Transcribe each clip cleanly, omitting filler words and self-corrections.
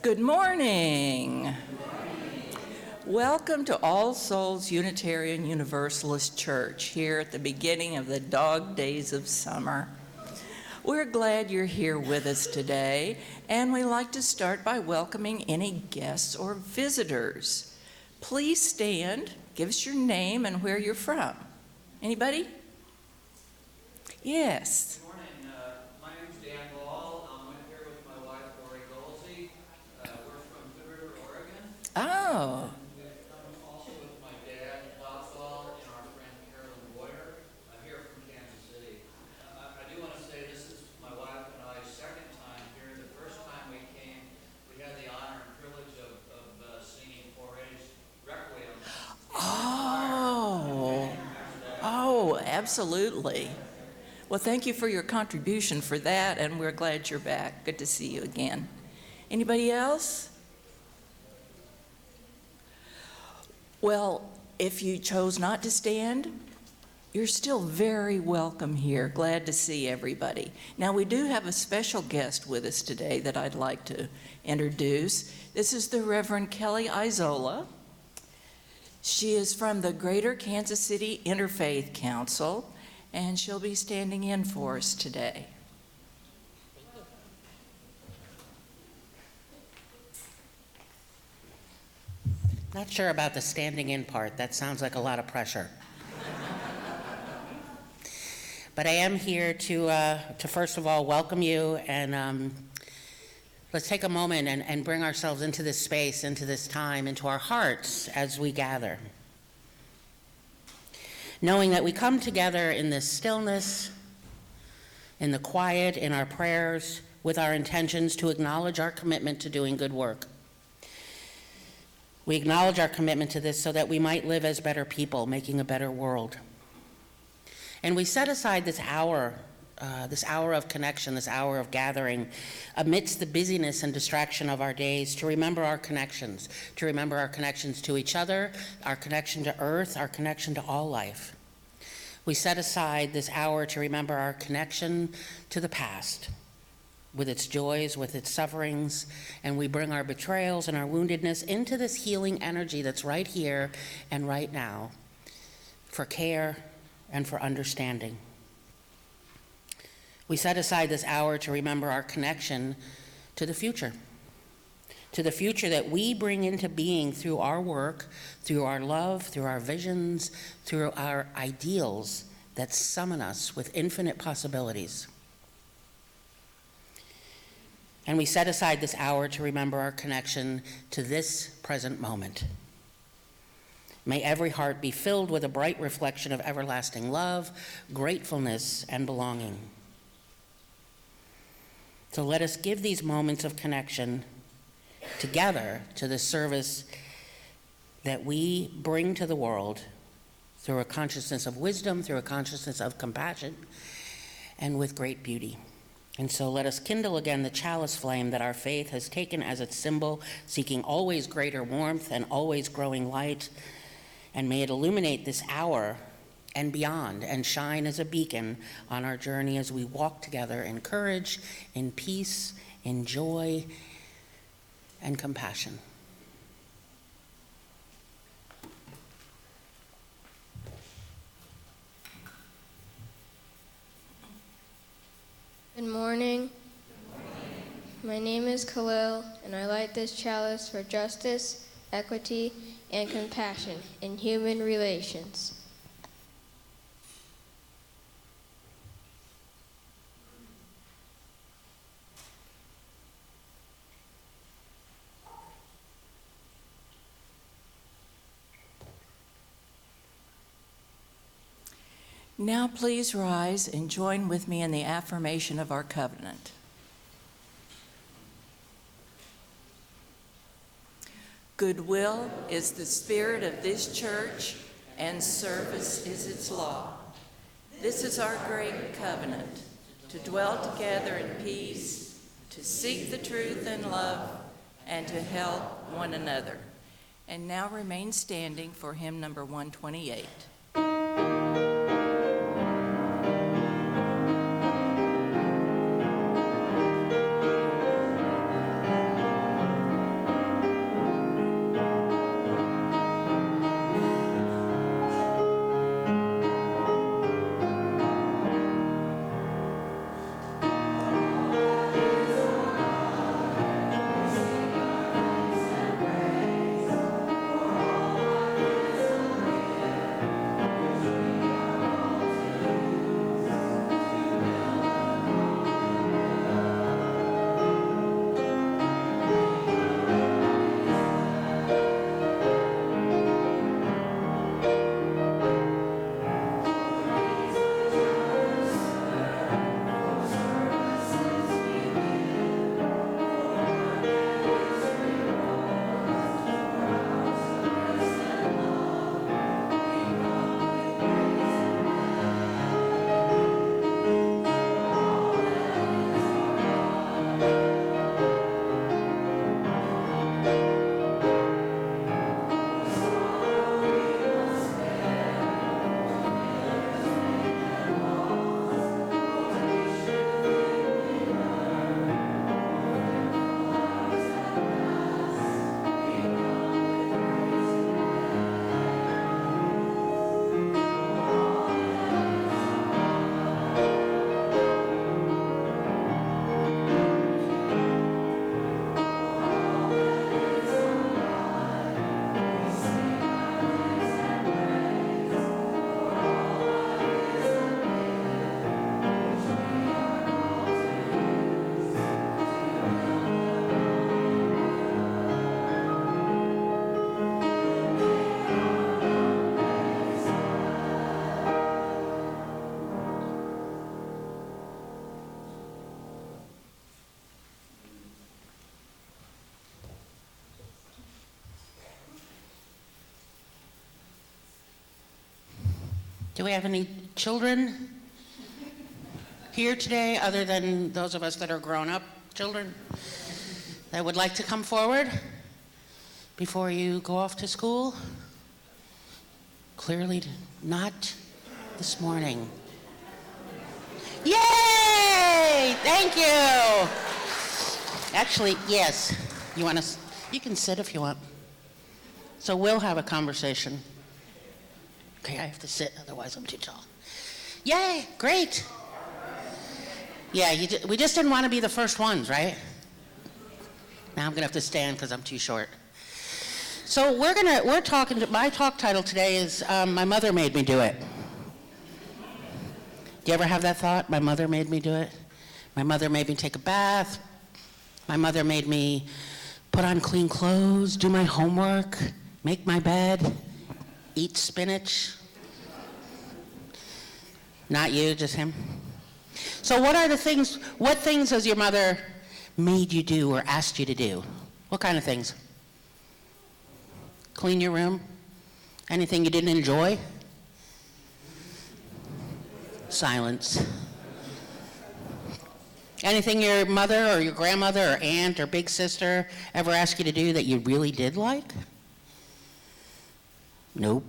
Good morning. Welcome to All Souls Unitarian Universalist Church here at the beginning of the dog days of summer. We're glad you're here with us today, and we like to start by welcoming any guests or visitors. Please stand, give us your name and where you're from. Anybody? Yes. Oh. I'm also with my dad, Bob, and our friend Carolyn Boyer, here from Kansas City. I do want to say this is my wife and I's second time here. The first time we came, we had the honor and privilege of singing Foray's Requiem. Oh, absolutely. Well, thank you for your contribution for that, and we're glad you're back. Good to see you again. Anybody else? Well, if you chose not to stand, you're still very welcome here. Glad to see everybody. Now, we do have a special guest with us today that I'd like to introduce. This is the Reverend Kelly Isola. She is from the Greater Kansas City Interfaith Council, and she'll be standing in for us today. Not sure about the standing in part. That sounds like a lot of pressure. But I am here to first of all welcome you, and let's take a moment and bring ourselves into this space, into this time, into our hearts as we gather. Knowing that we come together in this stillness, in the quiet, in our prayers, with our intentions to acknowledge our commitment to doing good work. We acknowledge our commitment to this so that we might live as better people, making a better world. And we set aside this hour of connection, this hour of gathering, amidst the busyness and distraction of our days, to remember our connections to each other, our connection to earth, our connection to all life. We set aside this hour to remember our connection to the past, with its joys, with its sufferings, and we bring our betrayals and our woundedness into this healing energy that's right here and right now, for care and for understanding. We set aside this hour to remember our connection to the future that we bring into being through our work, through our love, through our visions, through our ideals that summon us with infinite possibilities. And we set aside this hour to remember our connection to this present moment. May every heart be filled with a bright reflection of everlasting love, gratefulness, and belonging. So let us give these moments of connection together to the service that we bring to the world through a consciousness of wisdom, through a consciousness of compassion, and with great beauty. And so let us kindle again the chalice flame that our faith has taken as its symbol, seeking always greater warmth and always growing light. And may it illuminate this hour and beyond, and shine as a beacon on our journey as we walk together in courage, in peace, in joy, and compassion. Good morning. My name is Khalil, and I light this chalice for justice, equity, and compassion in human relations. Now please rise and join with me in the affirmation of our covenant. Goodwill is the spirit of this church, and service is its law. This is our great covenant, to dwell together in peace, to seek the truth in love, and to help one another. And now remain standing for hymn number 128. Do we have any children here today, other than those of us that are grown-up children, that would like to come forward before you go off to school? Clearly not this morning. Yay! Thank you. Actually, yes. You can sit if you want. So we'll have a conversation. Okay, I have to sit, otherwise I'm too tall. Yay, great. Yeah, we just didn't want to be the first ones, right? Now I'm gonna have to stand because I'm too short. So my talk title today is My Mother Made Me Do It. Do you ever have that thought? My mother made me do it. My mother made me take a bath. My mother made me put on clean clothes, do my homework, make my bed, eat spinach. Not you, just him. So what things has your mother made you do or asked you to do? What kind of things? Clean your room? Anything you didn't enjoy? Silence. Anything your mother or your grandmother or aunt or big sister ever asked you to do that you really did like? Nope.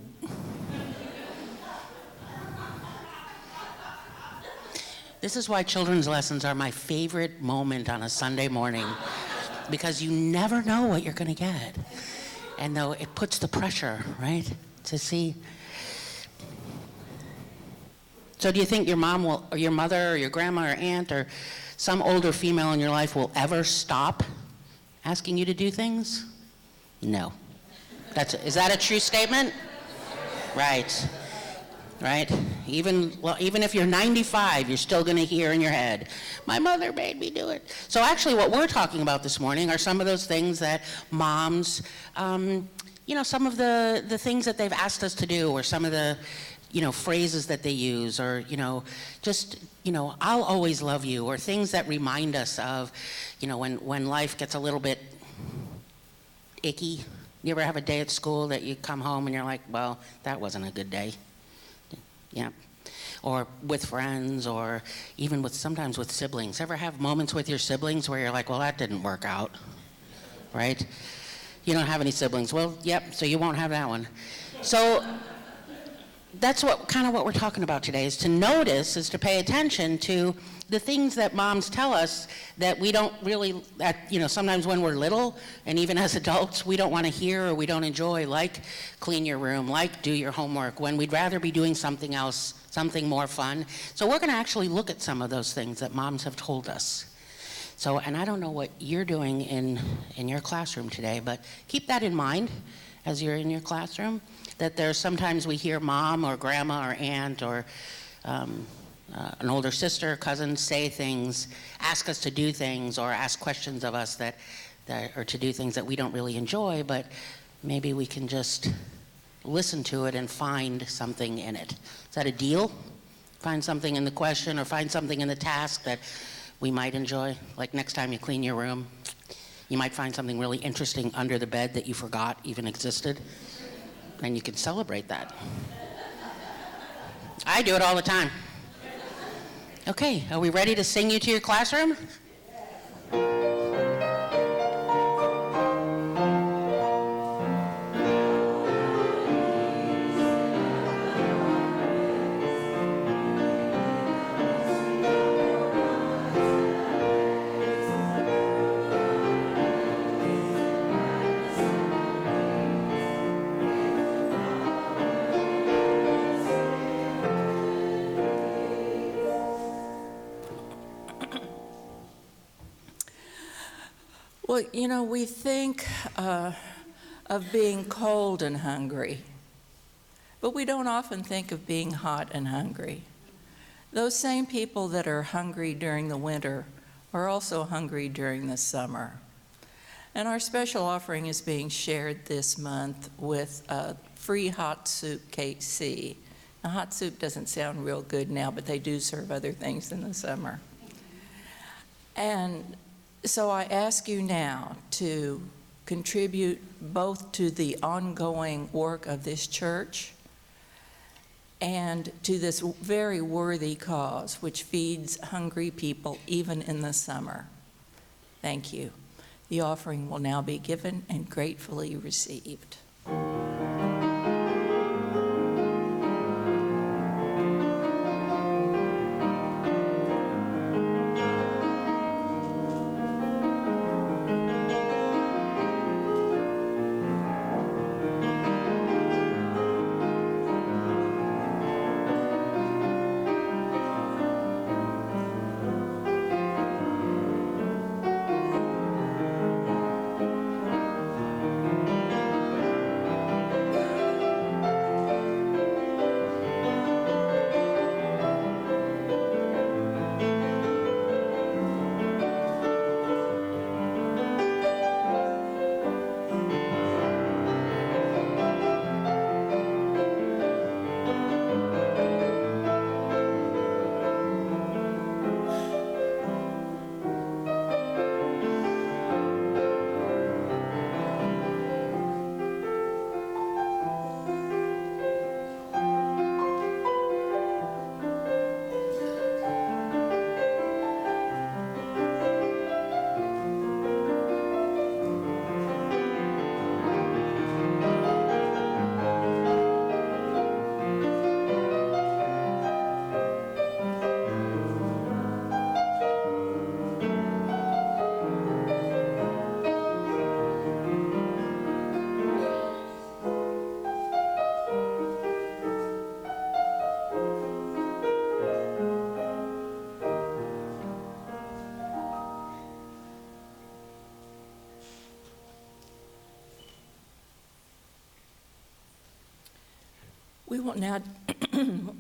This is why children's lessons are my favorite moment on a Sunday morning, because you never know what you're going to get. And though it puts the pressure, right, to see. So do you think your mom will, or your mother or your grandma or aunt or some older female in your life will ever stop asking you to do things? No. Is that a true statement? Right. Right? Even if you're 95, you're still going to hear in your head, my mother made me do it. So actually what we're talking about this morning are some of those things that moms, some of the things that they've asked us to do, or some of the, phrases that they use, or, I'll always love you, or things that remind us of, when life gets a little bit icky. You ever have a day at school that you come home and you're like, well, that wasn't a good day? Yeah. Or with friends, or even sometimes with siblings. Ever have moments with your siblings where you're like, well, that didn't work out, right? You don't have any siblings. Well, yep, so you won't have that one. So that's what we're talking about today, is to pay attention to the things that moms tell us that we don't really, sometimes when we're little, and even as adults, we don't want to hear or we don't enjoy, like clean your room, like do your homework, when we'd rather be doing something else, something more fun. So we're going to actually look at some of those things that moms have told us. So, and I don't know what you're doing in your classroom today, but keep that in mind as you're in your classroom, that there's sometimes we hear mom or grandma or aunt or an older sister, cousin say things, ask us to do things, or ask questions of us that or to do things that we don't really enjoy, but maybe we can just listen to it and find something in it. Is that a deal? Find something in the question or find something in the task that we might enjoy. Like next time you clean your room, you might find something really interesting under the bed that you forgot even existed, and you can celebrate that. I do it all the time. Okay, are we ready to sing you to your classroom? Well, we think of being cold and hungry, but we don't often think of being hot and hungry. Those same people that are hungry during the winter are also hungry during the summer. And our special offering is being shared this month with free hot soup KC. Now, hot soup doesn't sound real good now, but they do serve other things in the summer. And so I ask you now to contribute both to the ongoing work of this church and to this very worthy cause, which feeds hungry people even in the summer. Thank you. The offering will now be given and gratefully received.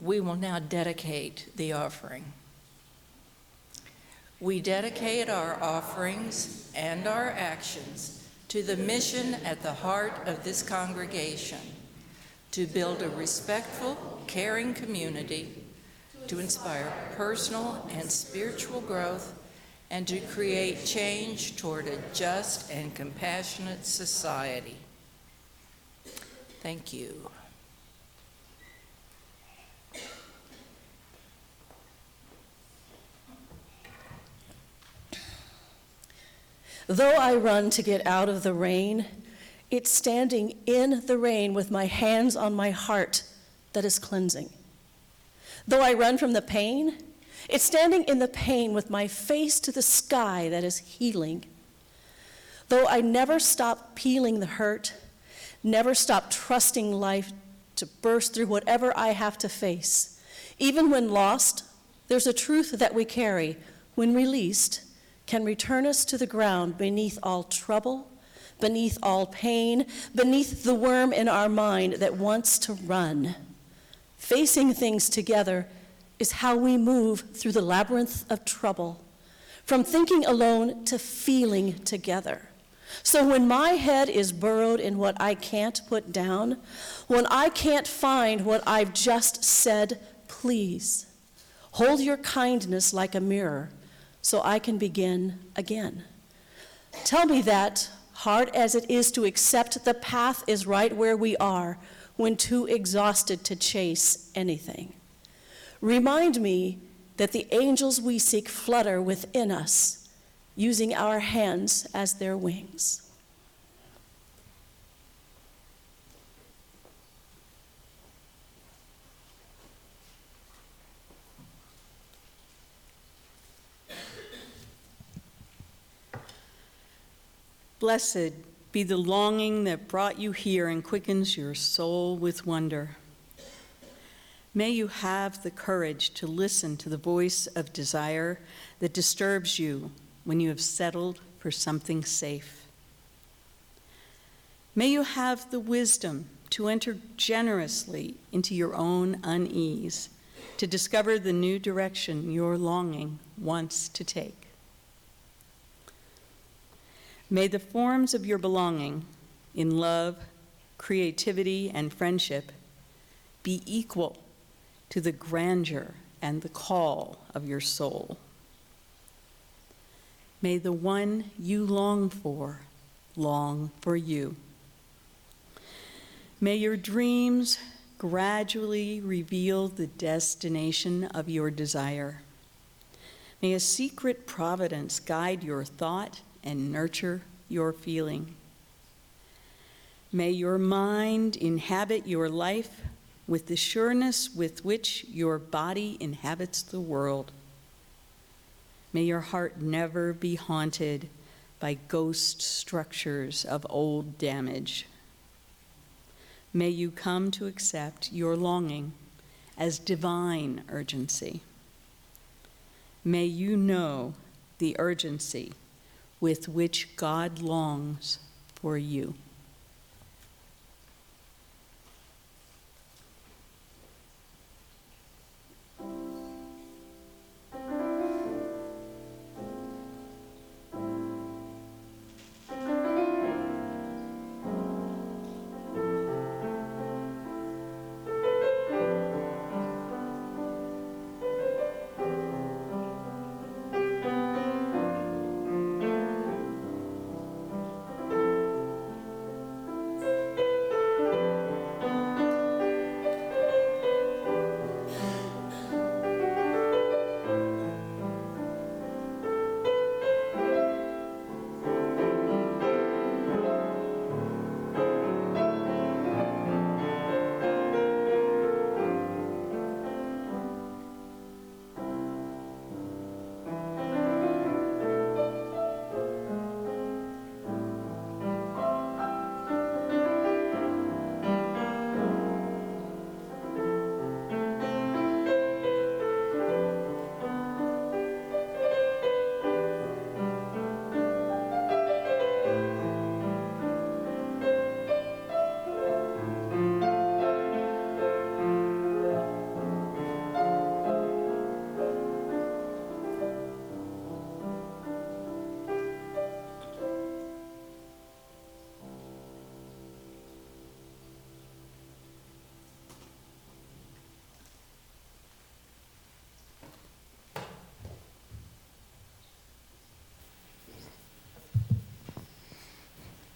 We will now dedicate the offering. We dedicate our offerings and our actions to the mission at the heart of this congregation, to build a respectful, caring community, to inspire personal and spiritual growth, and to create change toward a just and compassionate society. Thank you. Though I run to get out of the rain, it's standing in the rain with my hands on my heart that is cleansing. Though I run from the pain, it's standing in the pain with my face to the sky that is healing. Though I never stop peeling the hurt, never stop trusting life to burst through whatever I have to face, even when lost, there's a truth that we carry, when released, can return us to the ground beneath all trouble, beneath all pain, beneath the worm in our mind that wants to run. Facing things together is how we move through the labyrinth of trouble, from thinking alone to feeling together. So when my head is burrowed in what I can't put down, when I can't find what I've just said, please, hold your kindness like a mirror, so I can begin again. Tell me that, hard as it is to accept, the path is right where we are when too exhausted to chase anything. Remind me that the angels we seek flutter within us, using our hands as their wings. Blessed be the longing that brought you here and quickens your soul with wonder. May you have the courage to listen to the voice of desire that disturbs you when you have settled for something safe. May you have the wisdom to enter generously into your own unease, to discover the new direction your longing wants to take. May the forms of your belonging in love, creativity, and friendship be equal to the grandeur and the call of your soul. May the one you long for you. May your dreams gradually reveal the destination of your desire. May a secret providence guide your thought and nurture your feeling. May your mind inhabit your life with the sureness with which your body inhabits the world. May your heart never be haunted by ghost structures of old damage. May you come to accept your longing as divine urgency. May you know the urgency with which God longs for you.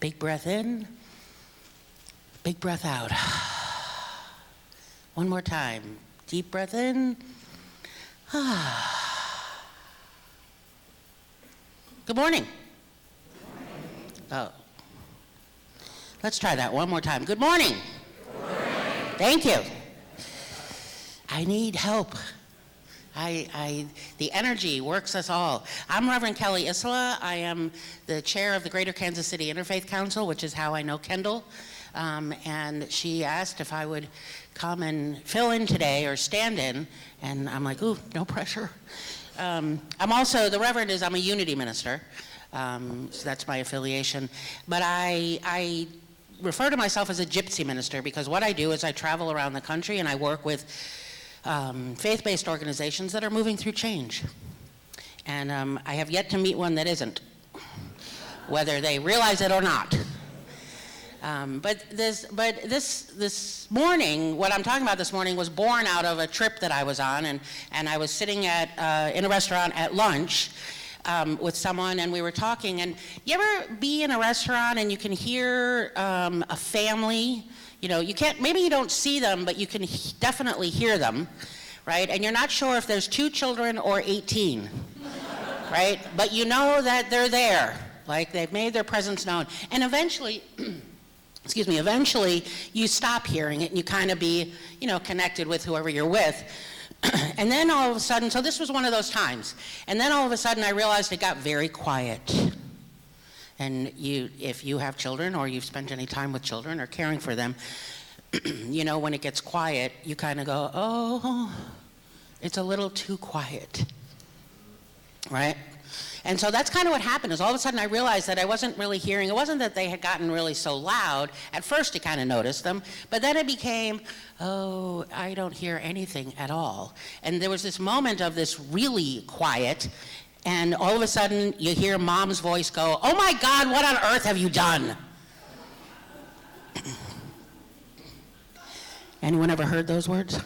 Big breath in, big breath out. One more time. Deep breath in. Good morning. Oh. Let's try that one more time. Good morning. Good morning. Thank you. I need help. The energy works us all. I'm Reverend Kelly Isola. I am the chair of the Greater Kansas City Interfaith Council, which is how I know Kendall. And she asked if I would come and fill in today or stand in. And I'm like, ooh, no pressure. I'm also, the Reverend is, I'm a unity minister. So that's my affiliation. But I refer to myself as a gypsy minister because what I do is I travel around the country and I work with faith-based organizations that are moving through change. And I have yet to meet one that isn't, whether they realize it or not. But this morning, what I'm talking about this morning was born out of a trip that I was on, and I was sitting in a restaurant at lunch with someone, and we were talking, and you ever be in a restaurant and you can hear a family. You know, you can't, maybe you don't see them, but you can definitely hear them, right? And you're not sure if there's 2 children or 18, right? But you know that they're there, like they've made their presence known. And eventually, eventually you stop hearing it and you kind of be, connected with whoever you're with. And then all of a sudden, so this was one of those times. And then all of a sudden I realized it got very quiet. And if you have children or you've spent any time with children or caring for them, when it gets quiet, you kind of go, oh, it's a little too quiet, right? And so that's kind of what happened, is all of a sudden I realized that I wasn't really hearing. It wasn't that they had gotten really so loud. At first you kind of noticed them, but then it became, oh, I don't hear anything at all. And there was this moment of this really quiet, and all of a sudden, you hear Mom's voice go, oh my God, what on earth have you done? Anyone ever heard those words?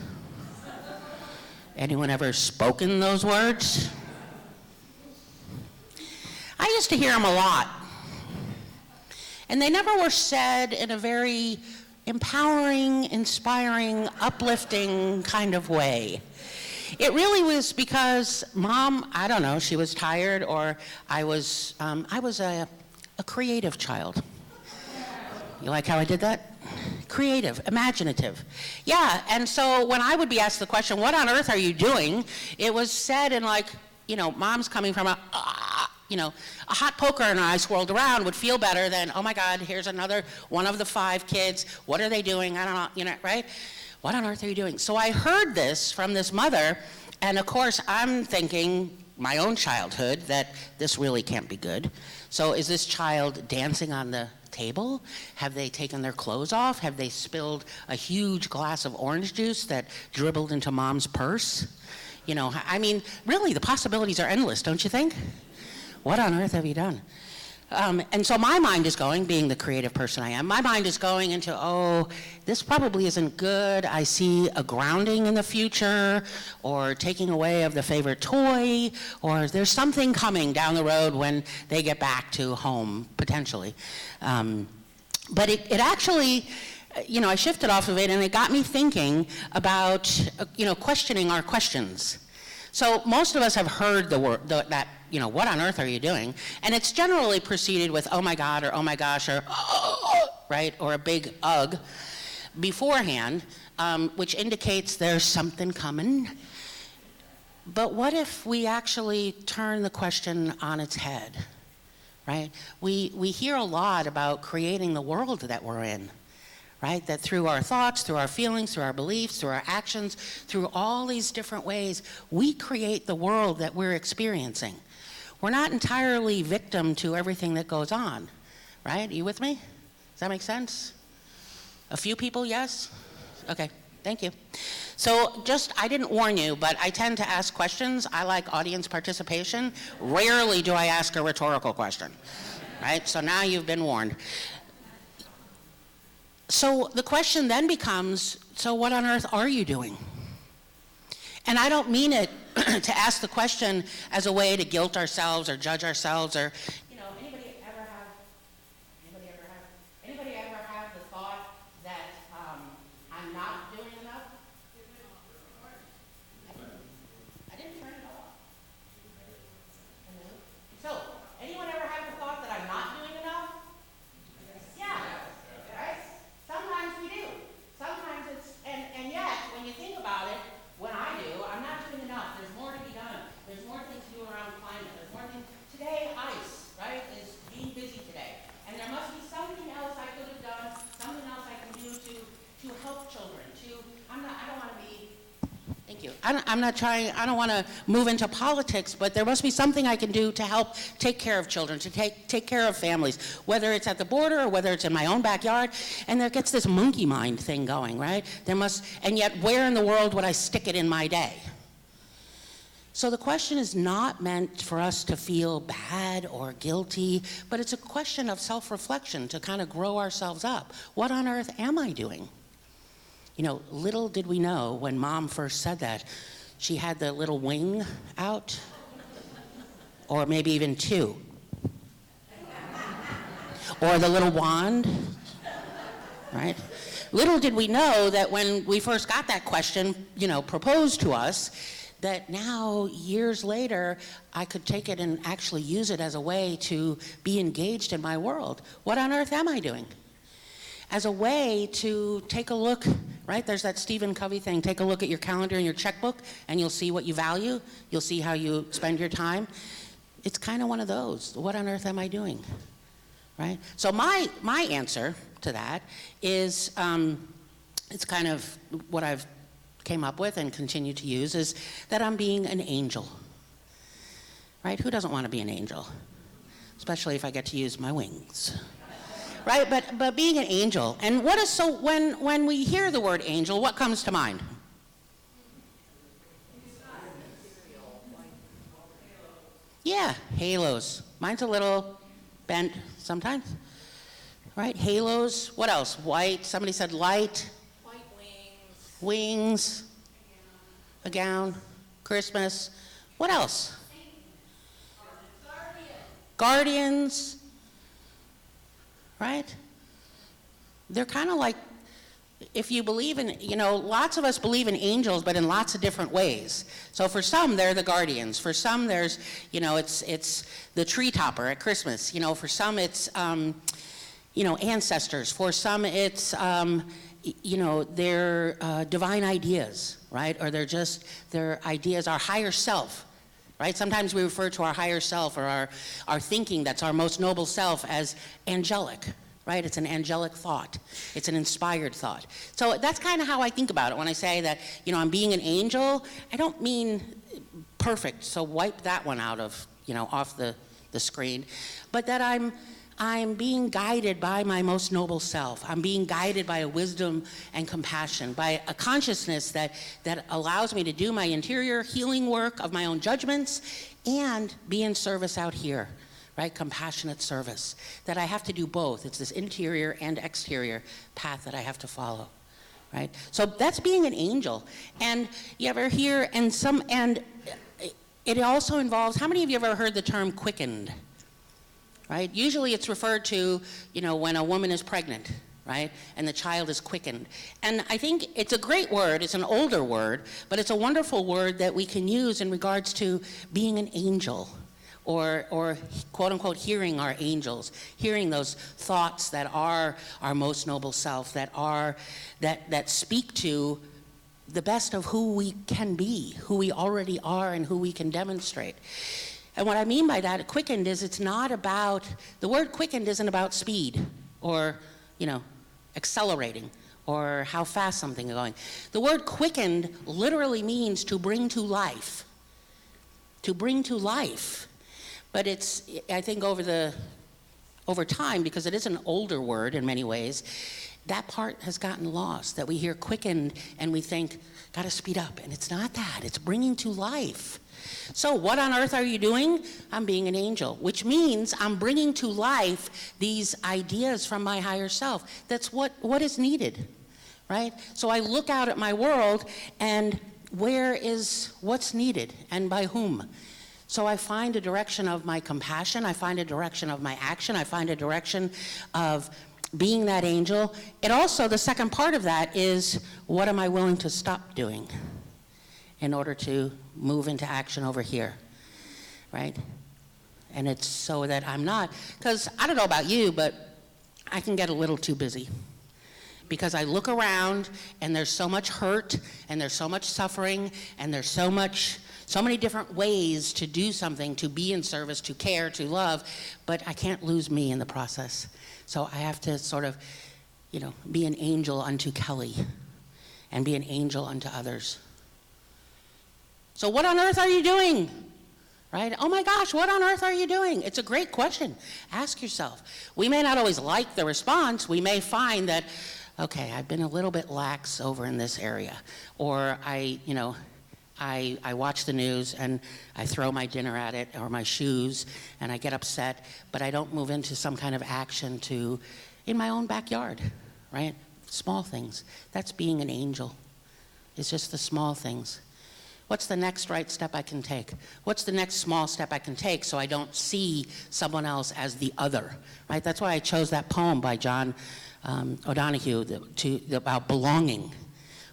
Anyone ever spoken those words? I used to hear them a lot. And they never were said in a very empowering, inspiring, uplifting kind of way. It really was because Mom, I don't know, she was tired, or I was a creative child. You like how I did that? Creative, imaginative. Yeah, and so when I would be asked the question, what on earth are you doing? It was said in like, Mom's coming from a hot poker and I swirled around would feel better than, oh my God, here's another one of the 5 kids. What are they doing? I don't know, right? What on earth are you doing? So I heard this from this mother, and of course I'm thinking my own childhood that this really can't be good. So is this child dancing on the table? Have they taken their clothes off? Have they spilled a huge glass of orange juice that dribbled into Mom's purse? Really the possibilities are endless, don't you think? What on earth have you done? And so my mind is going, being the creative person I am, my mind is going into, oh, this probably isn't good. I see a grounding in the future, or taking away of the favorite toy, or there's something coming down the road when they get back to home, potentially. But it actually, I shifted off of it, and it got me thinking about, questioning our questions. So most of us have heard the word, that, what on earth are you doing? And it's generally preceded with, oh my God, or oh my gosh, or right, or a big ugh beforehand, which indicates there's something coming. But what if we actually turn the question on its head, right? We hear a lot about creating the world that we're in, right? That through our thoughts, through our feelings, through our beliefs, through our actions, through all these different ways, we create the world that we're experiencing. We're not entirely victim to everything that goes on, right? Are you with me? Does that make sense? A few people, yes? Okay, thank you. So I didn't warn you, but I tend to ask questions. I like audience participation. Rarely do I ask a rhetorical question, right? So now you've been warned. So the question then becomes, so what on earth are you doing? And I don't mean it to ask the question as a way to guilt ourselves or judge ourselves, or, anybody ever have the thought that I'm not doing enough? I didn't turn it off. So, anyone ever have the thought that I'm not doing enough? Yeah, right? Sometimes we do. Sometimes it's, and yet, when you think about it, when I do, I'm not doing enough. There's more to be done. There's more things to do around climate. There's more things. Today, ICE, right, is being busy today. And there must be something else I could have done, something else I can do to help children, I don't want to be, thank you. I don't want to move into politics, but there must be something I can do to help take care of children, to take care of families, whether it's at the border or whether it's in my own backyard. And there gets this monkey mind thing going, right? And yet where in the world would I stick it in my day? So the question is not meant for us to feel bad or guilty, but it's a question of self-reflection to kind of grow ourselves up. What on earth am I doing? Little did we know when Mom first said that, she had the little wing out, or maybe even 2. Or the little wand, right? Little did we know that when we first got that question, proposed to us, that now, years later, I could take it and actually use it as a way to be engaged in my world. What on earth am I doing? As a way to take a look, right? There's that Stephen Covey thing, take a look at your calendar and your checkbook, and you'll see what you value. You'll see how you spend your time. It's kind of one of those. What on earth am I doing, right? So my answer to that is, it's kind of what I've came up with and continue to use, is that I'm being an angel, right? Who doesn't want to be an angel? Especially if I get to use my wings. Right, but being an angel, and when we hear the word angel, what comes to mind? Yeah, halos. Mine's a little bent sometimes. Right, halos. What else? White. Somebody said light. White wings. Wings. A gown. Christmas. What else? Guardians. Right? They're kind of like if you believe in, lots of us believe in angels, but in lots of different ways. So for some, they're the guardians. For some, there's, it's the tree topper at Christmas. For some, it's, ancestors. For some, it's, their divine ideas, right? Or their ideas, our higher self, right? Sometimes we refer to our higher self or our thinking, that's our most noble self, as angelic, right? It's an angelic thought. It's an inspired thought. So that's kind of how I think about it when I say that, I'm being an angel. I don't mean perfect, so wipe that one out of, off the screen, but that I'm being guided by my most noble self. I'm being guided by a wisdom and compassion, by a consciousness that allows me to do my interior healing work of my own judgments and be in service out here, right? Compassionate service. That I have to do both. It's this interior and exterior path that I have to follow, right? So that's being an angel. And you ever hear, and it also involves, how many of you ever heard the term quickened? Right? Usually it's referred to, when a woman is pregnant, right? And the child is quickened. And I think it's a great word, it's an older word, but it's a wonderful word that we can use in regards to being an angel, or quote unquote hearing our angels, hearing those thoughts that are our most noble self, that speak to the best of who we can be, who we already are, and who we can demonstrate. And what I mean by that, quickened, is it's not about, the word quickened isn't about speed or, accelerating or how fast something is going. The word quickened literally means to bring to life. To bring to life. But it's, I think over time, because it is an older word in many ways, that part has gotten lost, that we hear quickened and we think, gotta speed up. And it's not that, it's bringing to life. So what on earth are you doing? I'm being an angel, which means I'm bringing to life these ideas from my higher self. That's what is needed, right? So I look out at my world and what's needed and by whom? So I find a direction of my compassion, I find a direction of my action, I find a direction of being that angel. It also, the second part of that is, what am I willing to stop doing in order to move into action over here, right? And it's so that I'm not, because I don't know about you, but I can get a little too busy. Because I look around and there's so much hurt and there's so much suffering and there's so many different ways to do something, to be in service, to care, to love, but I can't lose me in the process. So I have to sort of, be an angel unto Kelly and be an angel unto others. So what on earth are you doing? Right? Oh my gosh, what on earth are you doing? It's a great question. Ask yourself. We may not always like the response. We may find that, okay, I've been a little bit lax over in this area. Or I watch the news and I throw my dinner at it or my shoes and I get upset, but I don't move into some kind of action in my own backyard, right? Small things. That's being an angel. It's just the small things. What's the next right step I can take? What's the next small step I can take so I don't see someone else as the other, right? That's why I chose that poem by John O'Donohue about belonging.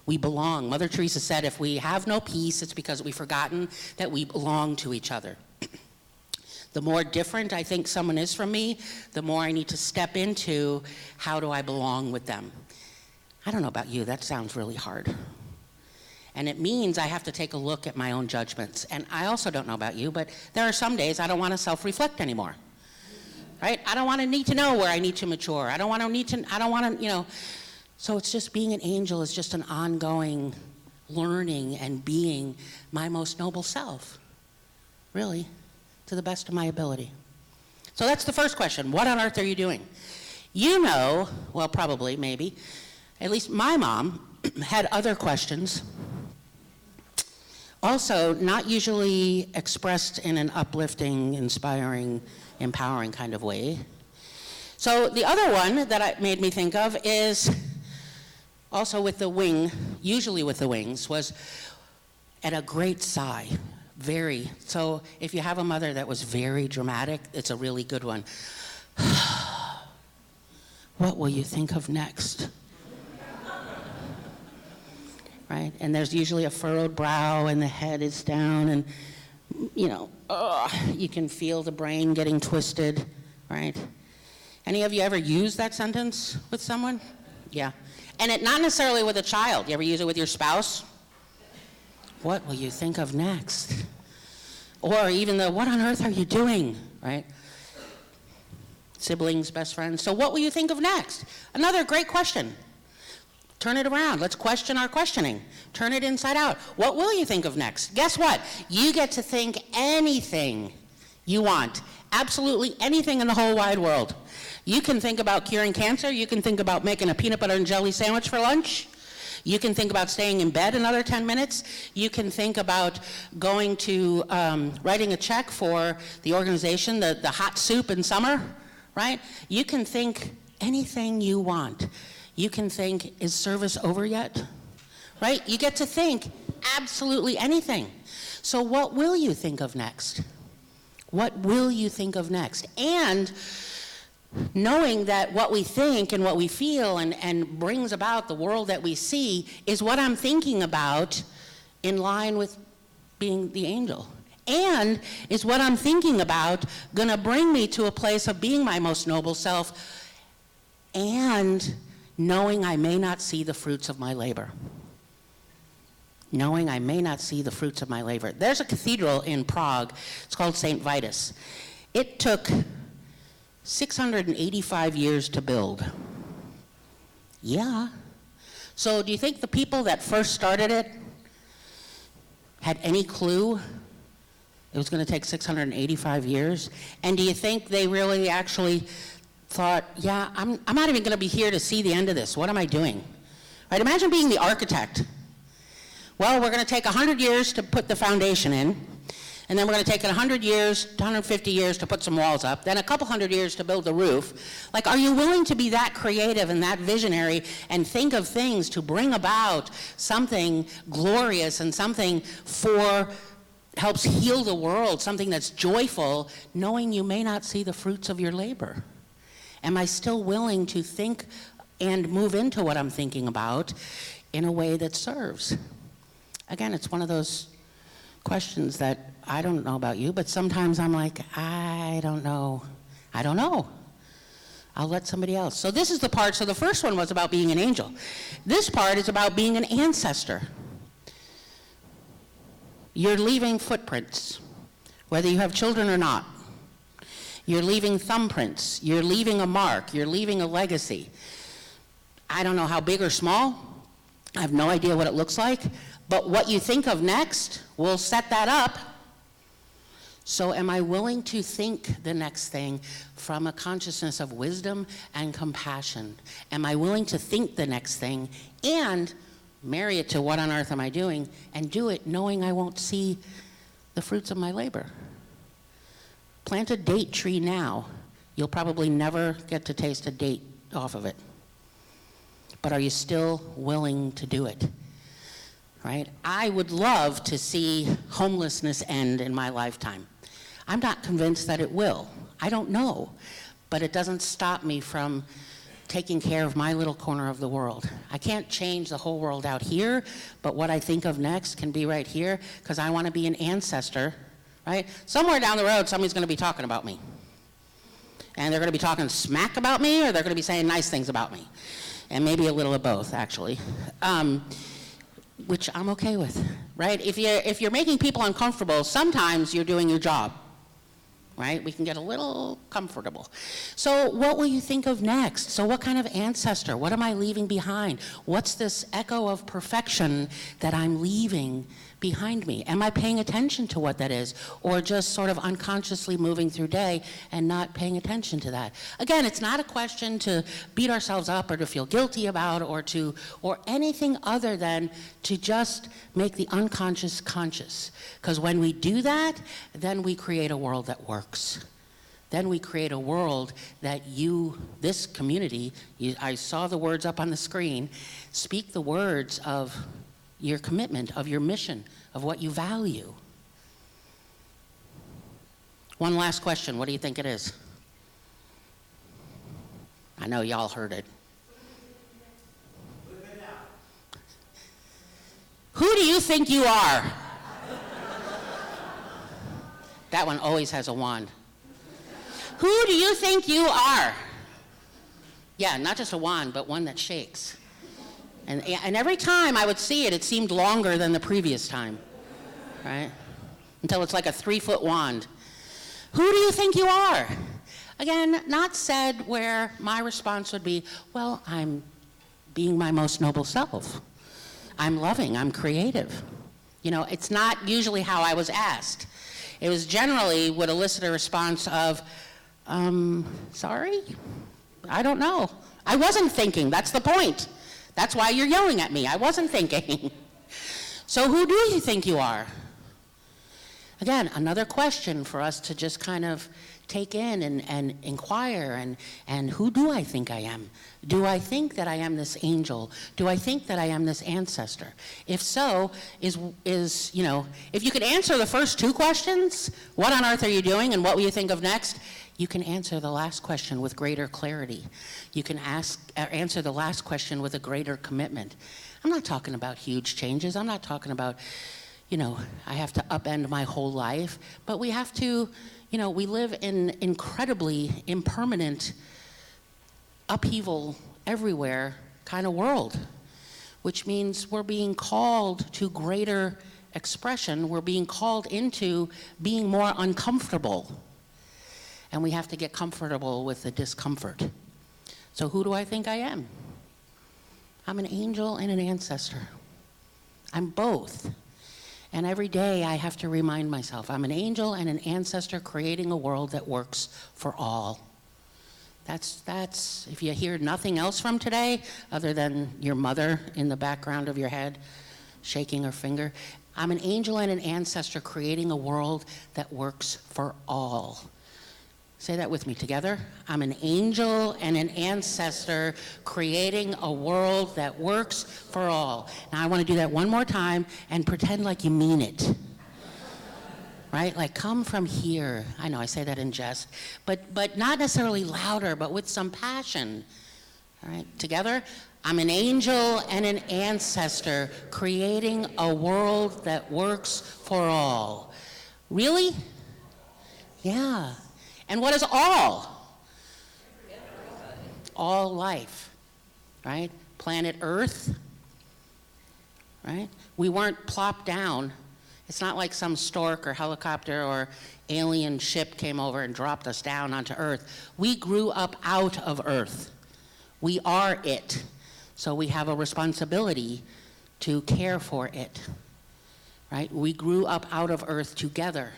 We belong. Mother Teresa said, if we have no peace, it's because we've forgotten that we belong to each other. The more different I think someone is from me, the more I need to step into how do I belong with them. I don't know about you, that sounds really hard. And it means I have to take a look at my own judgments. And I also don't know about you, but there are some days I don't want to self-reflect anymore. Right? I don't want to need to know where I need to mature. I don't want to, So it's just being an angel is just an ongoing learning and being my most noble self, really, to the best of my ability. So that's the first question. What on earth are you doing? Well, probably, maybe, at least my mom had other questions, also not usually expressed in an uplifting, inspiring, empowering kind of way. So the other one that made me think of is also with the wing, usually with the wings, was at a great sigh, very. So if you have a mother that was very dramatic, it's a really good one. What will you think of next? right? And there's usually a furrowed brow and the head is down and, you can feel the brain getting twisted, right? Any of you ever used that sentence with someone? Yeah. And not necessarily with a child. You ever use it with your spouse? What will you think of next? Or even what on earth are you doing, right? Siblings, best friends. So what will you think of next? Another great question. Turn it around. Let's question our questioning. Turn it inside out. What will you think of next? Guess what? You get to think anything you want. Absolutely anything in the whole wide world. You can think about curing cancer. You can think about making a peanut butter and jelly sandwich for lunch. You can think about staying in bed another 10 minutes. You can think about going to writing a check for the organization, the hot soup in summer, right? You can think anything you want. You can think, is service over yet? Right? You get to think absolutely anything. So what will you think of next? What will you think of next? And knowing that what we think and what we feel and brings about the world that we see is what I'm thinking about in line with being the angel. And is what I'm thinking about going to bring me to a place of being my most noble self and knowing I may not see the fruits of my labor. Knowing I may not see the fruits of my labor. There's a cathedral in Prague. It's called St. Vitus. It took 685 years to build. Yeah. So do you think the people that first started it had any clue it was going to take 685 years? And do you think they really actually thought, yeah, I'm not even going to be here to see the end of this. What am I doing? Right? Imagine being the architect. Well, we're going to take 100 years to put the foundation in, and then we're going to take 100 years, 150 years to put some walls up, then a couple hundred years to build the roof. Like, are you willing to be that creative and that visionary and think of things to bring about something glorious and something helps heal the world, something that's joyful, knowing you may not see the fruits of your labor? Am I still willing to think and move into what I'm thinking about in a way that serves? Again, it's one of those questions that I don't know about you, but sometimes I'm like, I don't know. I'll let somebody else. So this is the part, so the first one was about being an angel. This part is about being an ancestor. You're leaving footprints, whether you have children or not. You're leaving thumbprints. You're leaving a mark. You're leaving a legacy. I don't know how big or small. I have no idea what it looks like. But what you think of next will set that up. So am I willing to think the next thing from a consciousness of wisdom and compassion? Am I willing to think the next thing and marry it to what on earth am I doing and do it knowing I won't see the fruits of my labor? Plant a date tree now. You'll probably never get to taste a date off of it. But are you still willing to do it? Right? I would love to see homelessness end in my lifetime. I'm not convinced that it will. I don't know. But it doesn't stop me from taking care of my little corner of the world. I can't change the whole world out here, but what I think of next can be right here, because I want to be an ancestor. Right? Somewhere down the road, somebody's going to be talking about me. And they're going to be talking smack about me, or they're going to be saying nice things about me. And maybe a little of both, actually. Which I'm okay with, right? If you're making people uncomfortable, sometimes you're doing your job, right? We can get a little comfortable. So what will you think of next? So what kind of ancestor? What am I leaving behind? What's this echo of perfection that I'm leaving behind me? Am I paying attention to what that is, or just sort of unconsciously moving through day and not paying attention to that? Again, it's not a question to beat ourselves up or to feel guilty about or anything other than to just make the unconscious conscious. Because when we do that, then we create a world that works. Then we create a world that this community, I saw the words up on the screen, speak the words of your commitment, of your mission, of what you value. One last question. What do you think it is? I know y'all heard it. Who do you think you are? That one always has a wand. Who do you think you are? Yeah, not just a wand, but one that shakes. And every time I would see it, it seemed longer than the previous time, right? Until it's like a 3-foot wand. Who do you think you are? Again, not said where my response would be, well, I'm being my most noble self. I'm loving, I'm creative. You know, it's not usually how I was asked. It was generally would elicit a response of, sorry? I don't know. I wasn't thinking, that's the point. That's why you're yelling at me. I wasn't thinking. So who do you think you are? Again, another question for us to just kind of take in and inquire, and who do I think I am? Do I think that I am this angel? Do I think that I am this ancestor? If so, is you know, if you could answer the first 2 questions, what on earth are you doing and what will you think of next? You can answer the last question with greater clarity. You can answer the last question with a greater commitment. I'm not talking about huge changes. I'm not talking about, you know, I have to upend my whole life, but we have to, you know, we live in incredibly impermanent, upheaval everywhere kind of world, which means we're being called to greater expression. We're being called into being more uncomfortable. And we have to get comfortable with the discomfort. So who do I think I am? I'm an angel and an ancestor. I'm both. And every day I have to remind myself, I'm an angel and an ancestor creating a world that works for all. That's if you hear nothing else from today, other than your mother in the background of your head shaking her finger, I'm an angel and an ancestor creating a world that works for all. Say that with me together. I'm an angel and an ancestor creating a world that works for all. Now I want to do that one more time and pretend like you mean it. Right? Like, come from here. I know I say that in jest, but not necessarily louder, but with some passion. All right? Together, I'm an angel and an ancestor creating a world that works for all. Really? Yeah. And what is all? All life, right? Planet Earth, right? We weren't plopped down. It's not like some stork or helicopter or alien ship came over and dropped us down onto Earth. We grew up out of Earth. We are it. So we have a responsibility to care for it, right? We grew up out of Earth together.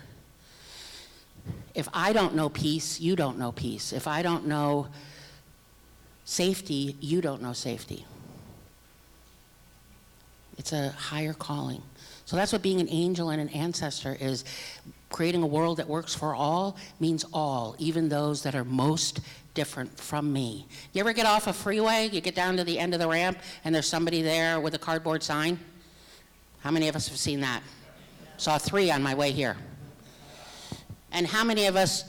If I don't know peace, you don't know peace. If I don't know safety, you don't know safety. It's a higher calling. So that's what being an angel and an ancestor is. Creating a world that works for all means all, even those that are most different from me. You ever get off a freeway, you get down to the end of the ramp, and there's somebody there with a cardboard sign? How many of us have seen that? Saw 3 on my way here. And how many of us,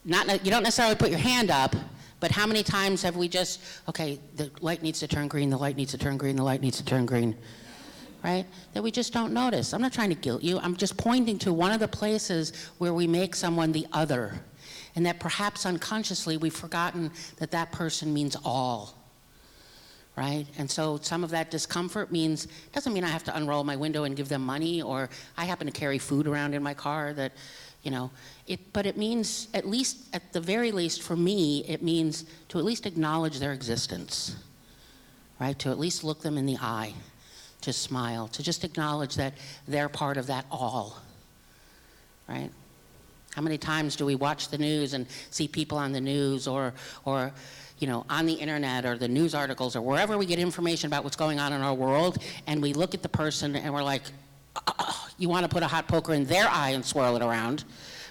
you don't necessarily put your hand up, but how many times have we just, okay, the light needs to turn green, the light needs to turn green, the light needs to turn green, right? That we just don't notice. I'm not trying to guilt you. I'm just pointing to one of the places where we make someone the other, and that perhaps unconsciously we've forgotten that that person means all, right? And so some of that discomfort doesn't mean I have to unroll my window and give them money, or I happen to carry food around in my car that, you know, but it means, at the very least for me, it means to at least acknowledge their existence, right? To at least look them in the eye, to smile, to just acknowledge that they're part of that all, right? How many times do we watch the news and see people on the news or you know, on the internet or the news articles or wherever we get information about what's going on in our world, and we look at the person and we're like, you want to put a hot poker in their eye and swirl it around,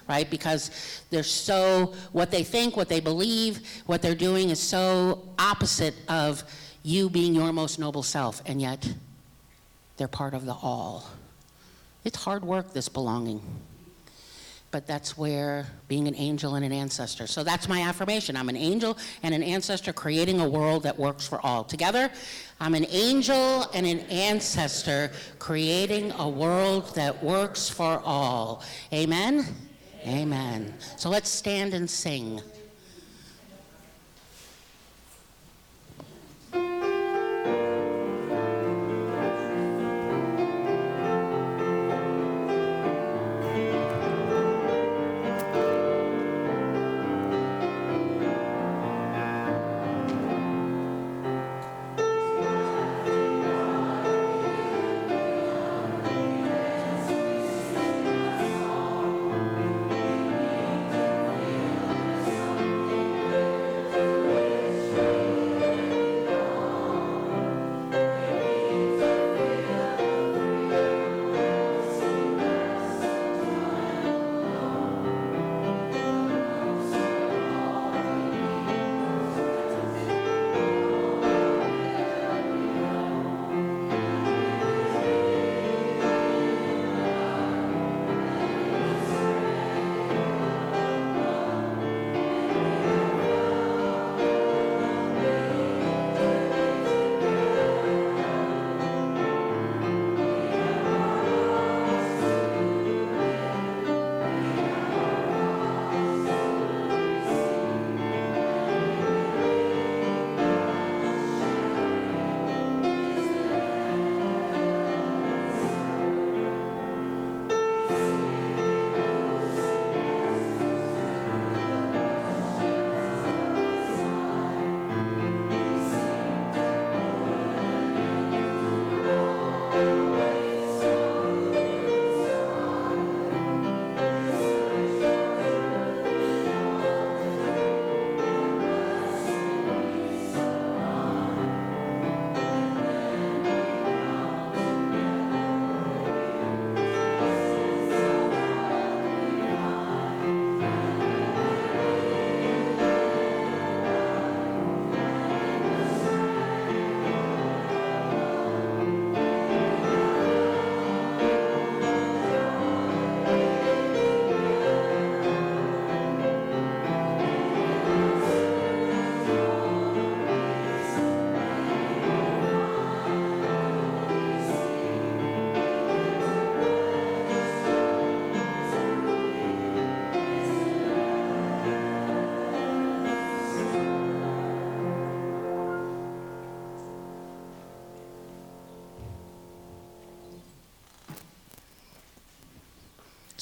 right? Because they're so, what they think, what they believe, what they're doing is so opposite of you being your most noble self, and yet they're part of the all. It's hard work, this belonging. but that's where being an angel and an ancestor. So that's my affirmation. I'm an angel and an ancestor creating a world that works for all. Together, I'm an angel and an ancestor creating a world that works for all. Amen? Amen. So let's stand and sing.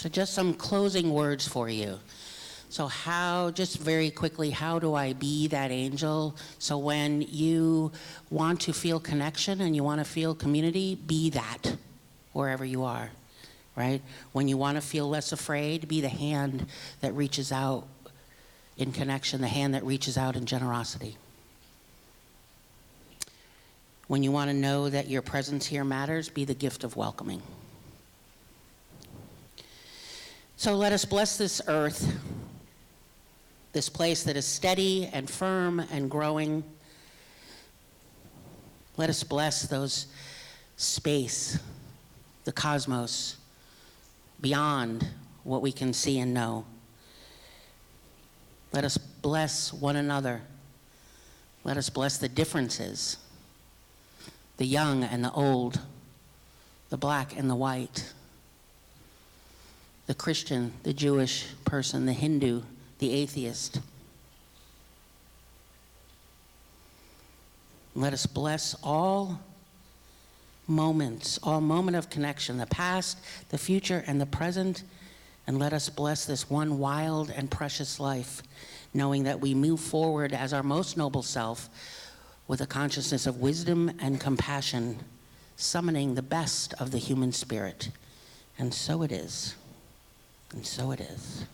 So just some closing words for you. So just very quickly, how do I be that angel? So when you want to feel connection and you want to feel community, be that wherever you are, right? When you want to feel less afraid, be the hand that reaches out in connection, the hand that reaches out in generosity. When you want to know that your presence here matters, be the gift of welcoming. So let us bless this earth, this place that is steady and firm and growing. Let us bless those space, the cosmos, beyond what we can see and know. Let us bless one another. Let us bless the differences, the young and the old, the black and the white, the Christian, the Jewish person, the Hindu, the atheist. Let us bless all moments, all moment of connection, the past, the future, and the present, and let us bless this one wild and precious life, knowing that we move forward as our most noble self with a consciousness of wisdom and compassion, summoning the best of the human spirit. And so it is. And so it is.